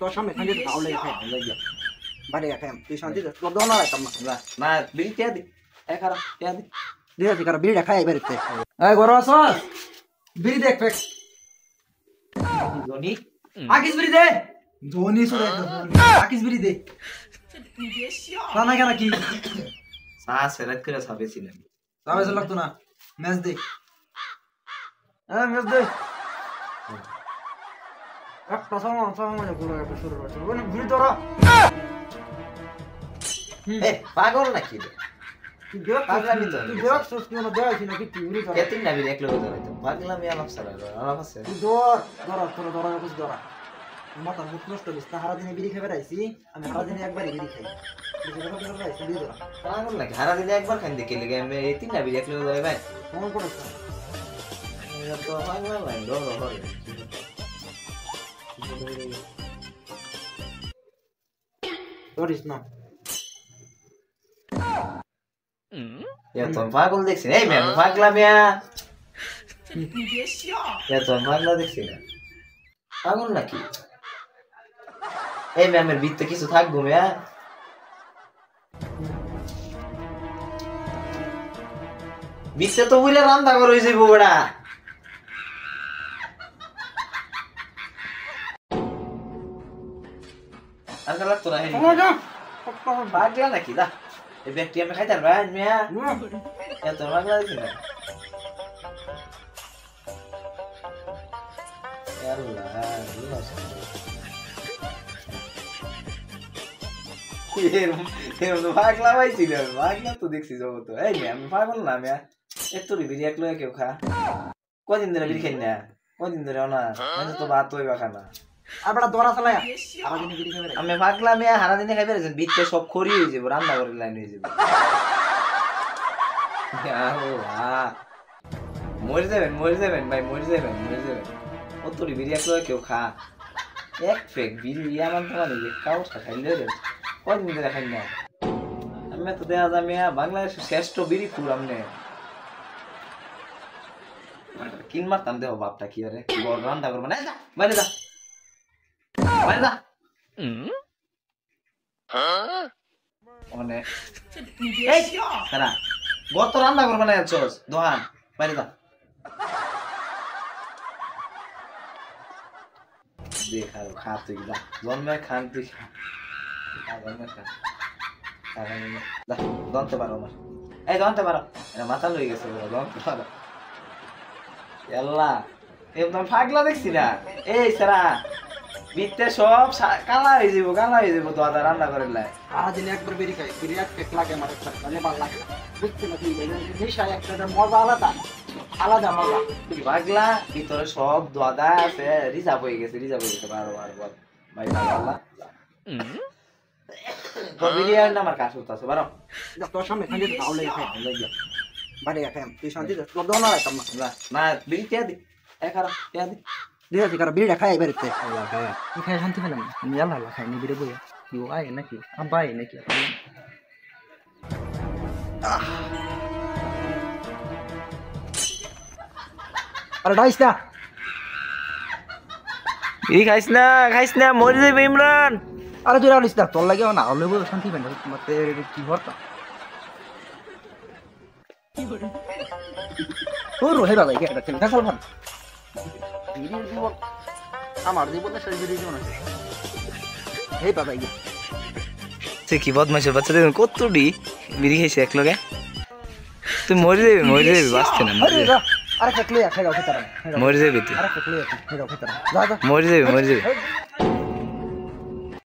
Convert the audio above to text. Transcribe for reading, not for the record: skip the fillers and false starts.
তোর সামনে খালি খাও লেগে খাই লাগিয়া বাড়ি খাই তুই শান্তি তোর দোনা রাখতাম না না বিড়ি টিয়া দি একারা টিয়া দি দিয়ে দিকার বিড়ি খাই বেরতে এই গরো আসস বিড়ি দেখ ফেক জনি আকিস বিড়ি দে ধোনি সুরে আকিস বিড়ি দে না না কেন কি সা সেরাত করে সাবেছিলেন সাবে সে লাগতো না ম্যাচ দে হ্যাঁ ম্যাচ দে একটা সময় গুলো একটা শুরু করছে বলে বিড়ি ধরা এ পাগল নাকি রে পাগলামি তো তুই দেখ সুস কি না দেখ না কি বিড়ি ধরা কেতিন না বিড়ি একলো ধরে তো পাগলামি আলাপ সারা আলাপ আছে তুই ধরা তোর ধরা কিছু ধরা মাথা মুখ নষ্ট করিস না সারা দিনে বিড়ি খেয়ে বেড়াইছি আমি সারা দিনে একবারই বিড়ি খাই বিড়ি ধরা পাগল নাকি সারা দিনে একবার খান দেখে লেগে আমি এই তিন না বিড়ি একলো ধরে ভাই মন করিস না এটা তো পাগল নাই ডর হয় করিস না ya tuan পাগল দেখছি এই ম্যাম পাগলা মিয়া ya tuan পাগলা দেখছি না পাগল নাকি এই ম্যামের ভিতরে কিছু থাকবো মিয়া ভিতরে তো বুইলা রান্না করে হইছে বড়া আজকাল তো না হেনি পাগলা নাকি দা এই ব্যক্তি আমি খাইতে পারবা মিয়া এত পাগলা দেখছি না পাগলা পাইছিল পাগলা তো দেখছি জগৎ এই মিয়া আমি পাগল না মিয়া এত বিড়ি এক লয়ে কেউ খা কদিন ধরে বিড়ি খাই না কদিন ধরে না তো ভাত হইবা খানা আর বড় দরা চালায়া সারা দিনে বিড়ি খেয়ে বেড়াই আমি পাগলা মিয়া সারা দিনে খাই বেড়াইছেন বিটতে সব খড়ি হয়ে যাবো রান্না করে লাইন হয়ে যাবো মরে যাবেন ভাই মরে যাবেন অত বিড়ি এক লয়ে কেউ খা এক ফেক বিড়ি আমার তো মানে কাউ খাইলে রে কদিন ধরে খাই না আমি তো দেখা যায় মিয়া বাংলাদেশের শ্রেষ্ঠ বিড়ি খুর আমনে কিন মারতাম দেহ বাপটা কি আরে বড় রান্না করবো না যা বাইরে যা বাইরে যা মানে এই সারা গত রান্না করবো না চোস দোহান বাইরে যা দেখ আর খা তুই যা জন্মে খান তুই খা জন্মে খা দনতে পারো আমার এই দনতে পারো এটা মাথা লই গেছে দনতে পারো আল্লাহ একদম পাগলা দেখছি না এই সারা বিতে সব কালা হয়ে যাবো তো আদা রান্না করে লাই সারা দিনে একবার বিড়ি খাই বিড়ি এক পেক লাগে আমার একটা মানে ভালো লাগে বুঝতে না তুই নেশা একটা মজা আলাদা মজা পাগলা ভিতরে সব দাদা আছে রিজার্ভ হয়ে গেছে বারো বল ভাই আল্লাহ তো বিরিয়ানি আমার কাছে আছে বারো তোর সামনে খালি খাও লেগে খাই লাগিয়া বাড়ি খাই তুই শান্তি তোর দোনা রাখতাম না বিড়ি টিয়া দি একারা টিয়া দি দিয়ে দিকার বিড়ি খাই বেরতে খাই শান্তি পেলাম আমি আল্লাহ খাই নি বিড়ি বইয়া কেউ আয় নাকি আব্বা আয় নাকি আরে ডাইস না বিড়ি খাইস না মরে যাবে ইমরান আরে তুই রালিস না তোর লাগে না হলে শান্তি পেন মতে কি ভরতা তোর রহে বাবা কি একটা চিন্তা চল ভাই বিড়ির জীবন আমার জীবনে সেই বিড়ির জীবন আছে এই বাবা কি তুই কি বদমাইশের বাচ্চা দেখুন কতটি বিড়ি খাইছে এক লগে তুই মরে যাবি বাঁচতে না আরে ফেকলে খাই দাও খেতারা মরে যাবি তুই আরে ফেকলে খাই দাও খেতারা যা যা মরে যাবি